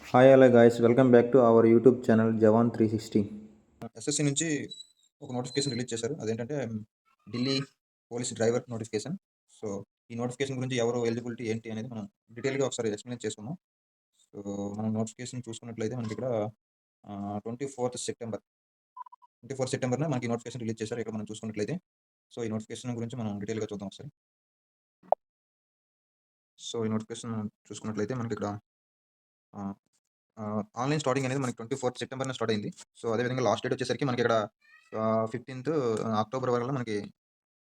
Hi, hello guys, welcome back to our YouTube channel Jawan 360. SSC నుంచి ఒక notification release చేశారు. అదేంటంటే Delhi police driver notification. So, ఈ notification గురించి ఎవరు ఎలిజిబిలిటీ ఏంటి అనేది మనం డీటెయిల్‌గా ఒకసారి ఎక్స్‌ప్లెయిన్ చేసుకుందాం. సో, మనం నోటిఫికేషన్ చూసుకున్నట్లయితే మనకిక్కడ 24థ్ సెప్టెంబర్ 24 సెప్టెంబర్‌న మనకి నోటిఫికేషన్ రిలీజ్ చేశారు. ఇక్కడ మనం చూసుకున్నట్లయితే. సో, ఈ నోటిఫికేషన్ గురించి మనం డీటెయిల్‌గా చూద్దాం ఒకసారి. సో, ఈ నోటిఫికేషన్ చూసుకున్నట్లయితే మనకిక్కడ ఆహ్, ఆన్‌లైన్ స్టార్టింగ్ అనేది మనకి 24థ్ సెప్టెంబర్‌న స్టార్ట్ అయింది. సో, అదేవిధంగా లాస్ట్ డేట్ వచ్చేసరికి మనకిక్కడ 15థ్ అక్టోబర్ వరకు మనకి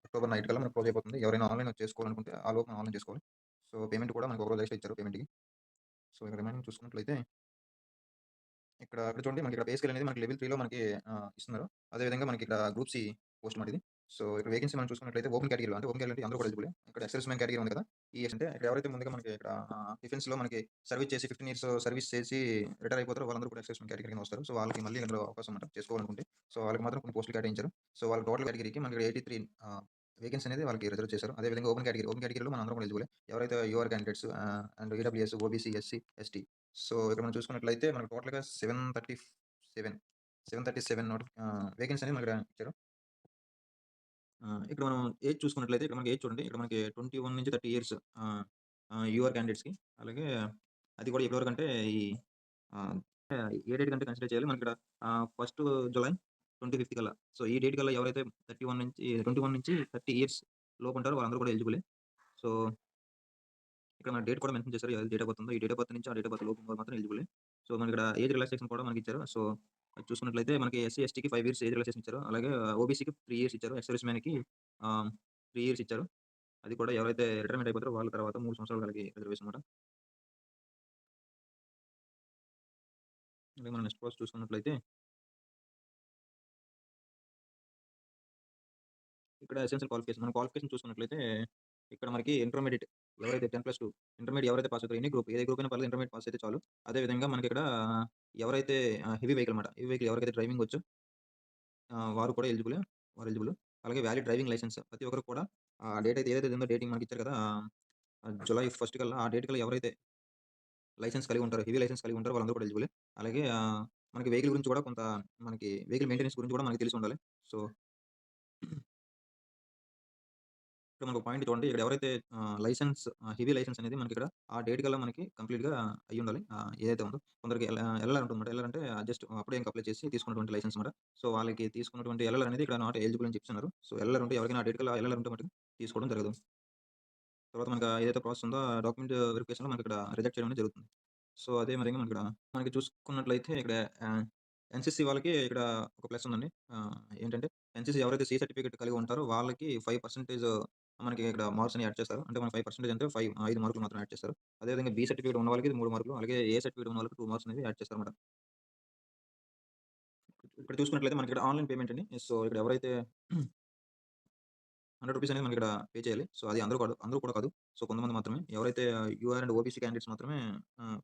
అక్టోబర్ నైట్ కల్లా మనకు క్లోజ్ అయిపోతుంది. ఎవరైనా ఆన్‌లైన్ చేసుకోవాలనుకుంటే ఆ లోపు మనం ఆన్‌లైన్ చేసుకోవాలి. సో, పేమెంట్ కూడా మనకు ఒక రోజు ఎక్స్‌ట్రా ఇచ్చారు పేమెంట్‌కి. సో, ఇక్కడ రిమైనింగ్ చూసుకున్నట్లయితే ఇక్కడ చూడండి మనకి పే స్కేల్ అనేది మనకి లెవెల్ 3లో మనకి ఇస్తున్నారు. అదేవిధంగా మనకి ఇక్కడ గ్రూప్ సి పోస్ట్ మాట ఇది. సో, ఇక్కడ వేకెన్సీ మనం చూసుకున్నట్లయితే ఓపెన్ కేటగిరీలో అంటే ఓపెన్ కేటగిరీ అంటే అందరూ కూడా ఎలిజిబులే. ఇక్కడ ఎక్సర్విస్ మ్యాన్ కేటగిరీ ఉంది కదా! అంటే ఇక్కడ ఎవరైతే ముందుగా మనకి ఇక్కడ డిఫెన్స్‌లో మనకి సర్వీస్ చేసి 15 ఇయర్స్ సర్వీస్ చేసి రిటైర్ అయిపోతారో వాళ్ళందరూ కూడా ఎక్సర్విస్ మ్యాన్ కేటగిరీ కింద వస్తారు. సో, వాళ్ళకి మళ్ళీ ఇందులో అవకాశం అన్నమాట చేసుకోవాలనుకుంటే. సో, వాళ్ళకి మాత్రం కొన్ని పోస్టులు కేటాయించారు. సో, వాళ్ళ టోటల్ కేటగిరీకి మనకి 83 వేకెన్సీ అనేది వాళ్ళకి రిజర్వ్ చేశారు. అదేవిధంగా ఓపెన్ కేటగిరీలో మనందరం కూడా ఎలిజిబులే. ఎవరైతే you're candidates and EWS, OBC, SC, ST. So, ఇక్కడ మనం చూసుకున్నట్లయితే మనకు టోటల్‌గా 737 వేకెన్సీ అనేది మనకి ఇచ్చారు. ఇక్కడ మనం ఏజ్ చూసుకున్నట్లయితే ఇక్కడ మనకి ఏజ్ చూడండి. ఇక్కడ మనకి 21-30 ఇయర్స్ ఆహ్, ఆహ్, యూఆర్ క్యాండిడేట్స్‌కి. అలాగే అది కూడా ఎప్పటివరకంటే ఈ ఆహ్, ఏ డేట్ కంటే కన్సిడర్ చేయాలి. మనకిక్కడ ఫస్ట్ జులై 25 కల్లా. సో, ఈ డేట్ కల్లా ఎవరైతే 21-30 ఇయర్స్ లోపు ఉంటారో వాళ్ళందరూ కూడా ఎలిజిబులే. సో, ఇక్కడ మన డేట్ కూడా మెన్షన్ చేశారు. ఏది డేట్ ఆఫ్ బర్త్ ఉందో ఈ డేట్ ఆఫ్ బర్త్ నుంచి ఆ డేట్ ఆఫ్ బర్త్ లోపు ఉన్నవారు మాత్రం ఎలిజిబులే. సో, మనకిక్కడ ఏజ్ రిలాక్సేషన్ కూడా మనకిచ్చారు. సో, అది చూసుకున్నట్లయితే మనకి ఎస్సీ, ఎస్టీకి 5 ఇయర్స్ ఏజ్ రిలాక్సేషన్ ఇచ్చారు. అలాగే ఓబీసీకి 3 ఇయర్స్ ఇచ్చారు. ఎక్స్ సర్వీస్ మ్యాన్‌కి 3 ఇయర్స్ ఇచ్చారు. అది కూడా ఎవరైతే రిటైర్మెంట్ అయిపోతారో వాళ్ళ తర్వాత 3 సంవత్సరాలు వాళ్ళకి రిజర్వేషన్ మాట. అలాగే మనం నెక్స్ట్ ప్రాసెస్ చూసుకున్నట్లయితే ఇక్కడ ఎసెన్షియల్ క్వాలిఫికేషన్ మన క్వాలిఫికేషన్ చూసుకున్నట్లయితే ఇక్కడ మనకి ఇంటర్మీడియేట్ ఎవరైతే 10+2 ఇంటర్మీడియేట్ ఎవరైతే పాస్ అవుతారో ఎనీ గ్రూప్ ఏ గ్రూప్ అయినా పర్లేదు ఇంటర్మీడియేట్ పాస్ అయితే చాలు. అదే విధంగా మనకిక్కడ ఎవరైతే హెవీ వెహికల్ మాట. హెవీ వెహికల్ ఎవరికైతే డ్రైవింగ్ వచ్చో వారు కూడా ఎలిజిబులే. వారు ఎలిజిబుల్. అలాగే వాలిడ్ డ్రైవింగ్ లైసెన్స్ ప్రతి ఒక్కరికి కూడా డేట్ అయితే ఏదైతే ఉందో డేటింగ్ మనకిచ్చారు కదా! జులై 1 కల్లా ఆ డేట్ కల్లా ఎవరైతే లైసెన్స్ కలిగి ఉంటారో, హెవీ లైసెన్స్ కలిగి ఉంటారో వాళ్ళందరూ కూడా ఎలిజిబులే. అలాగే మనకి వెహికల్ గురించి కూడా కొంత మనకి వెహికల్ మెయింటెనెన్స్ గురించి కూడా మనకు తెలిసి ఉండాలి. సో, ఇక్కడ మనకు పాయింట్ చూడండి. ఇక్కడ ఎవరైతే లైసెన్స్ హెవీ లైసెన్స్ అనేది మనకిక్కడ ఆ డేట్ కల్లా మనకి కంప్లీట్‌గా అయ్యుండాలి. ఏదైతే ఉందో కొందరికి ఎల్ఎల్ఆర్ ఉంటుందన్నమాట. ఎల్ఎల్ఆర్ అంటే జస్ట్ అప్పుడే ఇంక అప్లై చేసి తీసుకున్నటువంటి లైసెన్స్ మాట. సో, వాళ్ళకి తీసుకున్నటువంటి ఎల్ఎల్ఆర్ అనేది ఇక్కడ నాట్ ఎలిజిబుల్ అని చెప్తున్నారు. సో, ఎల్ఎల్ఆర్ ఉంటే ఎవరికైనా ఆ డేట్ కల్లా ఎల్ఎల్ఆర్ ఉంటే మటుకు తీసుకోవడం జరగదు. తర్వాత మనకు ఏదైతే ప్రాసెస్ ఉందో ఆ డాక్యుమెంట్ వెరిఫికేషన్‌లో మనకిక్కడ రిజెక్ట్ చేయడం అనేది జరుగుతుంది. సో, అదే మరింగా మనకిక్కడ మనకి చూసుకున్నట్లయితే ఇక్కడ ఆహ్, ఎన్‌సీసీ వాళ్ళకి ఇక్కడ ఒక ప్లస్ ఉందండి. ఏంటంటే ఎన్‌సీసీ ఎవరైతే సి సర్టిఫికేట్ కలిగి ఉంటారో వాళ్ళకి 5% మనకి ఇక్కడ మార్క్స్‌ని యాడ్ చేస్తారు. అంటే మనకి 5% అంటే 5 మార్కులు మాత్రం యాడ్ చేస్తారు. అదేవిధంగా బి సర్టిఫికేట్ ఉన్న వాళ్ళకి 3 మార్కులు, అలాగే ఏ సర్టిఫికేట్ ఉన్న వాళ్ళకి 2 మార్క్స్ అనేవి యాడ్ చేస్తారన్నమాట. ఇక్కడ చూసుకున్నట్లయితే మనకిక్కడ ఆన్‌లైన్ పేమెంట్ అండి. సో, ఇక్కడ ఎవరైతే రూ. 100 అనేది మనకిక్కడ పే చేయాలి. సో, అది అందరూ కూడా కాదు. సో, కొంతమంది మాత్రమే. ఎవరైతే యూఆర్ అండ్ ఓబీసీ క్యాండిడేట్స్ మాత్రమే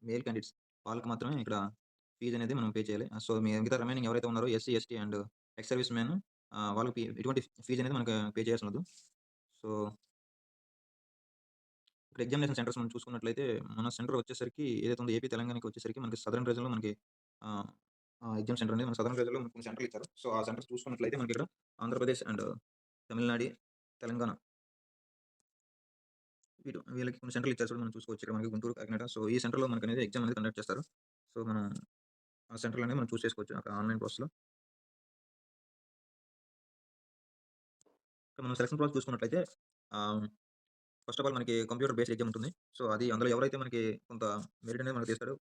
మేల్ క్యాండిడేట్స్ వాళ్ళకి మాత్రమే ఇక్కడ ఫీజ్ అనేది మనం పే చేయాలి. సో, మిగతా రిమైనింగ్ ఎవరైతే ఉన్నారో SC, ST and ex service men వాళ్ళకి ఎటువంటి ఫీజ్ అనేది మనకు పే చేయాల్సి ఉండదు. సో, ఇక్కడ ఎగ్జామినేషన్ సెంటర్స్ మనం చూసుకున్నట్లయితే మన సెంటర్ వచ్చేసరికి ఏదైతే ఉందో ఏపీ, తెలంగాణకి వచ్చేసరికి మనకి సదరన్ రీజియన్‌లో మనకి ఆహ్, ఎగ్జామ్ సెంటర్ అనేది మన సదరన్ రీజియన్‌లో మనకు కొన్ని సెంటర్‌లు ఇచ్చారు. సో, ఆ సెంటర్స్ చూసుకున్నట్లయితే మనకిక్కడ ఆంధ్రప్రదేశ్ అండ్ తమిళనాడు, తెలంగాణ వీళ్ళకి కొన్ని సెంటర్‌లు ఇచ్చారు చూడండి మనం చూసుకోవచ్చు. ఇక్కడ మనకి గుంటూరు, కాకినాడ. సో, ఈ సెంటర్‌లో మనకనేది ఎగ్జామ్ అనేది కండక్ట్ చేస్తారు. సో, మనం ఆ సెంటర్‌లనేవి మనం చూజ్ చేసుకోవచ్చు. అక్కడ ఆన్‌లైన్ ప్రాసెస్‌లో. ఇక్కడ మనం సెలక్షన్ ప్రాసెస్ చూసుకున్నట్లయితే ఆహ్ ఫస్ట్ ఆఫ్ ఆల్ మనకి కంప్యూటర్ బేస్డ్ ఎగ్జామ్ ఉంటుంది. సో, అది అందులో ఎవరైతే మనకి కొంత మెరిట్ అనేది మనకు తీస్తాడో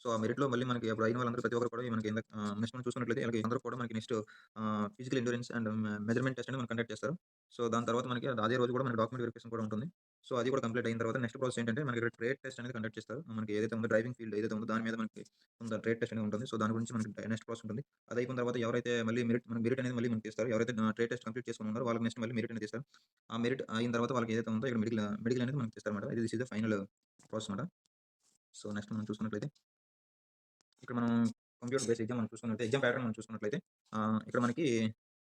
సో, ఆ మెరిట్‌లో మళ్ళీ మనకి అప్పుడు అయిన వాళ్ళందరూ ప్రతి ఒక్కరు కూడా మనకి ఇందాక నెక్స్ట్ మనం చూసుకున్నట్లయితే ఈళ్ళకి అందరూ కూడా మనకి next physical endurance and measurement test అనేది మనకు కండక్ట్ చేస్తారు. సో, దాని తర్వాత మనకి అదే రోజు కూడా మనకి డాక్యుమెంట్ వెరిఫికేషన్ కూడా ఉంటుంది. సో, అది కూడా కంప్లీట్ అయిన తర్వాత నెక్స్ట్ ప్రాసెస్ ఏంటంటే మనకి ఇక్కడ ట్రేడ్ టెస్ట్ అనేది కండక్ట్ చేస్తారు. మనకి ఏదైతే ఉందో డ్రైవింగ్ ఫీల్డ్ ఏదైతే ఉందో దాని మీద మనకి కొంత ట్రేడ్ టెస్ట్ అనేది ఉంటుంది. సో, దాని గురించి మనకి నెక్స్ట్ ప్రాసెస్ ఉంటుంది. అది అయిపోయిన తర్వాత ఎవరైతే మళ్ళీ మెరిట్ అనేది మళ్ళీ మనకి ఇస్తారు. ఎవరైతే ట్రేడ్ టెస్ట్ కంప్లీట్ చేసుకొని ఉన్నారో వాళ్ళకి నెక్స్ట్ మళ్ళీ మెరిట్ అనేది ఇస్తారు. ఆ మెరిట్ అయిన తర్వాత వాళ్ళకి ఏదైతే ఉందో ఇక్కడ మెడికల్ అనేది మనకి ఇస్తారన్నమాట. This is the final process అన్నమాట. సో, నెక్స్ట్ మనం చూసుకున్నట్లయితే ఇక్కడ మనం కంప్యూటర్ బేస్డ్ ఎగ్జామ్ మనం చూసుకున్నట్లయితే ఎగ్జామ్ ప్యాటర్న్ మనం చూసుకున్నట్లయితే ఇక్కడ మనకి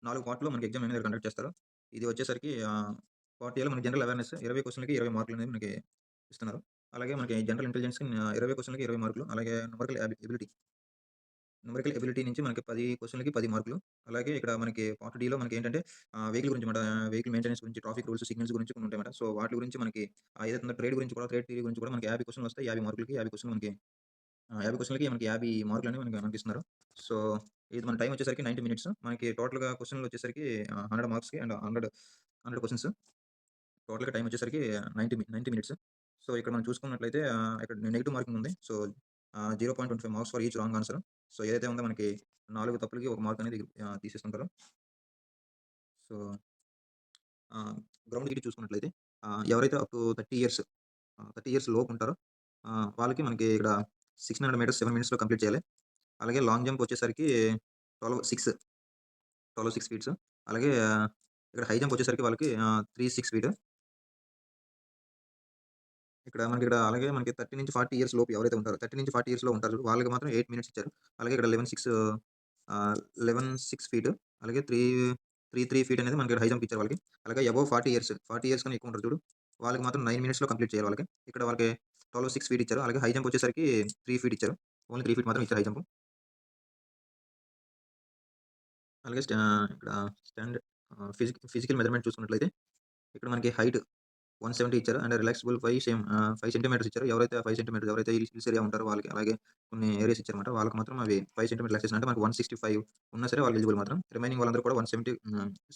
4 పార్ట్‌లో మనకి ఎగ్జామ్ అనేది కండక్ట్ చేస్తారు. ఇది వచ్చేసరికి పార్ట్ ఏలో మనకి జనరల్ అవేర్‌నెస్ 20 క్వెషన్‌లకి 20 మార్కులు అనేది మనకి ఇస్తున్నారు. అలాగే మనకి జనరల్ ఇంటెలిజెన్స్‌కి 20 క్వెషన్‌లకి 20 మార్కులు. అలాగే న్యూమరికల్ ఎబిలిటీ నుంచి మనకి 10 క్వెషన్‌లకి 10 మార్కులు. అలాగే ఇక్కడ మనకి పార్ట్ డీలో మనకేంటంటే వెహికల్ గురించి మాట. వెహికల్ మెయింటెనెన్స్ గురించి, ట్రాఫిక్ రూల్స్, సిగ్నల్స్ గురించి కొన్ని ఉంటాయన్నమాట. సో, వాటి గురించి మనకి ఏదైతే ఉందో ట్రేడ్ గురించి కూడా, ట్రేడ్ థియరీ గురించి కూడా మనకి 50 క్వెషన్‌లొస్తాయి. 50 మార్కులకి 50 క్వెషన్‌లు మనకి 50 క్వెషన్‌లకి మనకి 50 మార్కులని మనకిస్తున్నారు. సో, ఇది మన టైమ్ వచ్చేసరికి 90 మినిట్స్. మనకి టోటల్‌గా క్వెషన్‌లొచ్చేసరికి 100 మార్క్స్‌కి అండ్ 100 క్వెషన్స్. టోటల్‌గా టైమ్ వచ్చేసరికి 90 మినిట్స్. సో, ఇక్కడ మనం చూసుకున్నట్లయితే ఇక్కడ నెగెటివ్ మార్కింగ్ ఉంది. So, 0.25 marks for each wrong answer. So, ఏదైతే ఉందో మనకి 4 తప్పులకి 1 మార్క్ అనేది తీసేస్తుంటారు. సో, గ్రౌండ్ గిటి చూసుకున్నట్లయితే ఎవరైతే అప్ టు 30 ఇయర్స్ లోపు ఉంటారో వాళ్ళకి మనకి ఇక్కడ 600 మీటర్స్ 7 మినిట్స్‌లో కంప్లీట్ చేయాలి. అలాగే లాంగ్ జంప్ వచ్చేసరికి 12, 6 ఫీట్స్. అలాగే ఇక్కడ హై జంప్ వచ్చేసరికి వాళ్ళకి 36 ఫీట్. అలాగే మనకి 30-40 ఇయర్స్ లోపు ఎవరైతే ఉంటారో 30-40 ఇయర్స్‌లో ఉంటారో వాళ్ళకి మాత్రం 8 మినిట్స్ ఇచ్చారు. అలాగే ఇక్కడ 11, 6 ఫీట్. అలాగే 3 ఫీట్ అనేది మనకి హై జంప్ ఇచ్చారు వాళ్ళకి. అలాగే అబోవ్ 40 ఇయర్స్ కన్నా ఎక్కువ ఉంటారు చూడు. వాళ్ళకి మాత్రం 9 మినిట్స్‌లో కంప్లీట్ చేయాలి వాళ్ళకి. ఇక్కడ వాళ్ళకి 12, 6 ఫీట్ ఇచ్చారు. అలాగే హై జంప్ వచ్చేసరికి 3 ఫీట్ ఇచ్చారు. ఓన్లీ 3 ఫీట్ మాత్రం ఇచ్చారు హై జంప్. అలాగే ఇక్కడ స్టాండ్ ఫిజికల్ మెజర్‌మెంట్ చూసుకున్నట్లయితే ఇక్కడ మనకి హైట్ 170 ఇచ్చారు. అండ్ రిలాక్సిబుల్ 5 సెంటీమీటర్స్ ఇచ్చారు. ఎవరైతే 5 సెంటీమీటర్స్ ఎవరైతే హిల్స్ ఏరియా ఉంటారో వాళ్ళకి. అలాగే కొన్ని ఏరియాస్ ఇచ్చారన్నమాట. వాళ్ళకి మాత్రం అవి 5 సెంటీమీటర్ రిలాక్సేషన్ అంటే మనకు 165 ఉన్నా సరే వాళ్ళు ఎలిజిబుల్ మాత్రం. రిమైనింగ్ వాళ్ళందరూ కూడా 170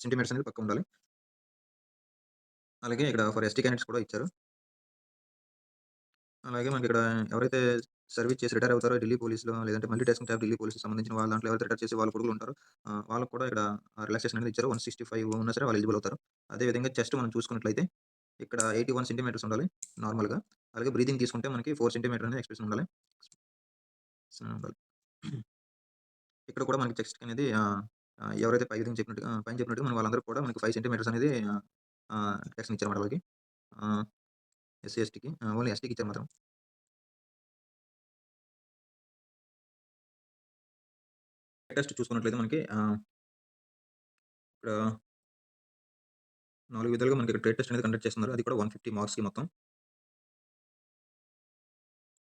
సెంటీమీటర్స్ అనేది పక్కా ఉండాలి. అలాగే ఇక్కడ ఫర్ ఎస్టీ క్యాండిడేట్స్ కూడా ఇచ్చారు. అలాగే మనకిక్కడ ఎవరైతే సర్వీస్ చేసి రిటైర్ అవుతారో ఢిల్లీ పోలీస్‌లో లేదంటే మల్టీ టాస్కింగ్ టాప్ ఢిల్లీ పోలీస్‌కి సంబంధించిన వాళ్ళ దాంట్లో ఎవరైతే రిటైర్ చేసి వాళ్ళ కొడుకులు ఉంటారో వాళ్ళకి కూడా ఇక్కడ రిలాక్సేషన్ అనేది ఇచ్చారు. 165 ఉన్నా సరే వాళ్ళు ఎలిజిబుల్ అవుతారు. అదే విధంగా చెస్ట్ మనం చూసుకున్నట్లయితే ఇక్కడ 81 సెంటీమీటర్స్ ఉండాలి నార్మల్‌గా. అలాగే బ్రీతింగ్ తీసుకుంటే మనకి 4 సెంటీమీటర్ అనేది ఎక్స్‌ప్రెషన్ ఉండాలి. ఉండాలి. ఇక్కడ కూడా మనకి చెస్ట్‌కి అనేది ఎవరైతే పైన చెప్పినట్టుగా మన వాళ్ళందరూ కూడా మనకి 5 సెంటీమీటర్స్ అనేది రిలాక్సేషన్ ఇచ్చారన్నమాట వాళ్ళకి. ఆహ్, ఎస్సీ, ఎస్టీకి ఓన్లీ ఎస్టీకి ఇచ్చారు మాత్రం. టెస్ట్ చూసుకున్నట్లయితే మనకి ఇక్కడ 4 విధాలుగా మనకి ట్రేడ్ టెస్ట్ అనేది కండక్ట్ చేస్తున్నారు. అది కూడా 150 మార్క్స్‌కి మొత్తం.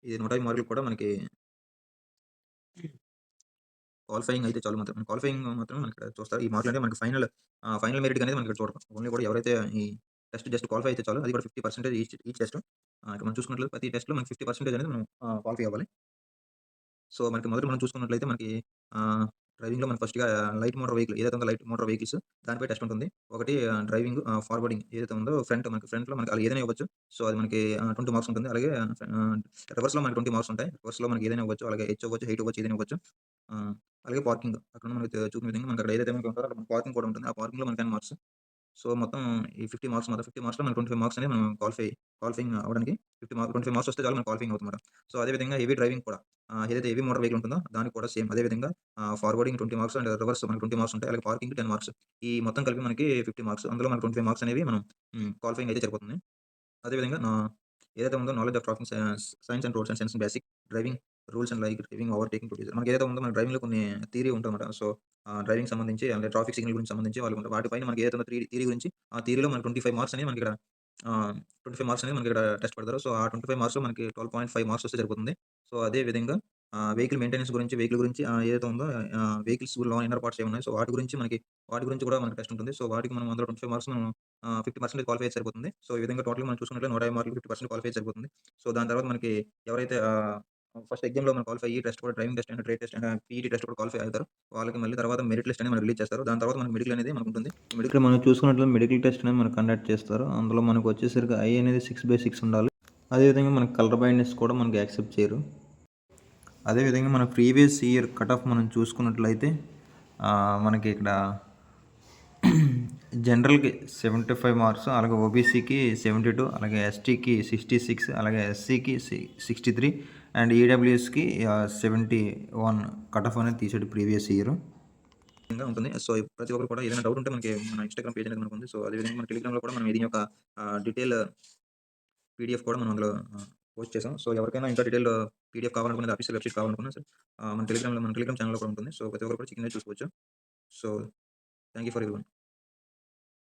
ఇది 150 మార్కులు కూడా మనకి క్వాలిఫైయింగ్ అయితే చాలు మాత్రం. క్వాలిఫైయింగ్ మాత్రం మనకిక్కడ చూస్తారు. ఈ మార్కులంటే మనకి ఫైనల్ మెరిట్ అనేది మనకి ఇక్కడ చూడరు. ఓన్లీ కూడా ఎవరైతే ఈ టెస్ట్ జస్ట్ క్వాలిఫై అయితే చాలు. అది కూడా 50% ఈచ్ టెస్ట్. ఇక్కడ మనం చూసుకున్నట్లయితే ప్రతి టెస్ట్‌లో మనకి 50% అనేది మనం క్వాలిఫై అవ్వాలి. సో, మనకి మొదట మనం చూసుకున్నట్లయితే మనకి ఆహ్, డ్రైవింగ్‌లో మనకి ఫస్ట్‌గా లైట్ మోటార్ వెహికల్ ఏదైతే ఉందో లైట్ మోటార్ వెహికల్స్ దానిపై టెస్ట్ ఉంటుంది. ఒకటి డ్రైవింగ్ ఫార్వర్డింగ్ ఏదైతే ఉందో ఫ్రంట్‌లో మనకి అలా ఏదైనా ఇవ్వచ్చు. సో, అది మనకి 20 మార్క్స్ ఉంటుంది. అలాగే రివర్స్‌లో మనకి 20 మార్క్స్ ఉంటాయి. రివర్స్‌లో మనకి ఏదైనా ఇవ్వచ్చు. అలాగే హెచ్ అవ్వచ్చు, హైట్ అవ్వచ్చు ఏదైనా ఇవ్వచ్చు. ఆహ్, అలాగే పార్కింగ్ అక్కడ మనకి చూపిన విధంగా మనకి అక్కడ ఏదైతే మనకి ఉంటారో అక్కడ పార్కింగ్ కూడా ఉంటుంది. ఆ పార్కింగ్‌లో మనకి 10 మార్క్స్. సో, మొత్తం ఈ 50 మార్క్స్ మొత్తం 50 మార్క్స్‌లో మనకి 25 మార్క్స్ అనేది మనం క్వాలిఫైయింగ్ అవ్వడానికి 25 మార్క్స్ వస్తే చాలు మనం క్వాలిఫైయింగ్ అవుతామన్నమాట. సో, అదే విధంగా హెవీ డ్రైవింగ్ కూడా ఏదైతే హెవీ మోటార్ వెహికల్ ఉంటుందో దానికి కూడా సేమ్ అదే విధంగా ఫార్వర్డింగ్ 20 మార్క్స్ అండ్ రివర్స్ మనకి 20 మార్క్స్ ఉంటాయి. అలాగే పార్కింగ్‌కి 10 మార్క్స్. ఈ మొత్తం కలిపి మనకి 50 మార్క్స్. అందులో మనకి 25 మార్క్స్ అనేవి మనం క్వాలిఫైయింగ్ అయితే సరిపోతుంది. అదే విధంగా ఏదైతే ఉందో knowledge of traffic science and roads and sense basic driving rules and like driving overtaking procedure మనకి ఏదైతే ఉందో మన డ్రైవింగ్‌లో కొన్ని థియరీ ఉంటదన్నమాట. సో, డ్రైవింగ్ సంబంధించి అంటే ట్రాఫిక్ సిగ్నల్ గురించి సంబంధించి వాళ్ళకుంటాయి. వాటిపైన మనకి ఏదైతే ఉందో థియరీ గురించి ఆ థియరీలో మనకి 25 మార్క్స్ అనేవి మనకిక్కడ ఆహ్, 25 మార్క్స్ అనేది మనకిక్కడ టెస్ట్ పెడతారు. సో, ఆ 25 మార్క్స్‌లో మనకి 12.5 మార్క్స్ వస్తే సరిపోతుంది. సో, అదే విధంగా వెహికల్ మెయింటెనెన్స్ గురించి వెహికల్ గురించి ఏదైతే ఉందో వెహికల్స్‌లో ఇన్నర్ పార్ట్స్ ఏమున్నాయి. సో, వాటి గురించి కూడా మనకి టెస్ట్ ఉంటుంది. సో, వాటికి మనం అందులో 25 మార్క్స్ మనం 50% క్వాలిఫై అయితే సరిపోతుంది. సో, ఈ విధంగా టోటల్‌గా మనం చూసుకున్నట్లయితే 150 మార్కులు 50% క్వాలిఫై అయితే సరిపోతుంది. సో, దాని తర్వాత మనకి ఎవరైతే ఫస్ట్ ఎగ్జామ్‌లో మనం క్వాలిఫై అయ్యి టెస్ట్ కూడా driving test and trade test and PET test కూడా క్వాలిఫై అవుతారు. వాళ్ళకి మళ్ళీ తర్వాత మెరిట్ లిస్ట్ అనేది మనకు రిలీజ్ చేస్తారు. దాని తర్వాత మనకి మెడికల్ అనేది మనకుంటుంది. ఇక్కడ మనం చూసుకున్నట్లయితే మెడికల్ టెస్ట్ అనేది మనకు కండక్ట్ చేస్తారు. అందులో మనకు వచ్చేసరికి ఐ అనేది 6/6 ఉండాలి. అదేవిధంగా మనకు కలర్ బ్లైండ్‌నెస్ కూడా మనకి యాక్సెప్ట్ చేయరు. అదేవిధంగా మన ప్రీవియస్ ఇయర్ కట్ ఆఫ్ మనం చూసుకున్నట్లయితే మనకి ఇక్కడ జనరల్‌కి 75 మార్క్స్, అలాగే ఓబీసీకి 72, అలాగే ఎస్టీకి 66, అలాగే ఎస్సీకి 63 అండ్ ఈడబ్ల్యూఎస్‌కి 71 కట్ ఆఫ్ అనేది తీసాడు ప్రీవియస్ ఇయర్. విధంగా ఉంటుంది. సో, ప్రతి ఒక్కరు కూడా ఏదైనా డౌట్ ఉంటే మనకి మన ఇన్‌స్టాగ్రామ్ పేజ్ అనేది మనకుంది. సో, అదే విధంగా మన టెలిగ్రామ్‌లో కూడా మనం దీని యొక్క డీటెయిల్ పీడీఎఫ్ కూడా మనం అందులో పోస్ట్ చేసాం. సో, ఎవరికైనా ఇంకా డీటెయిల్ పీడీఎఫ్ కావాలనుకున్న ఆఫీషియల్ వెబ్‌సైట్ కావాలనుకున్నా సరే మన టెలిగ్రామ్ ఛానెల్‌లో కూడా ఉంటుంది. సో, ప్రతి ఒక్కరు కూడా చెక్ అనేది చూసుకోవచ్చు. So, thank you for everyone.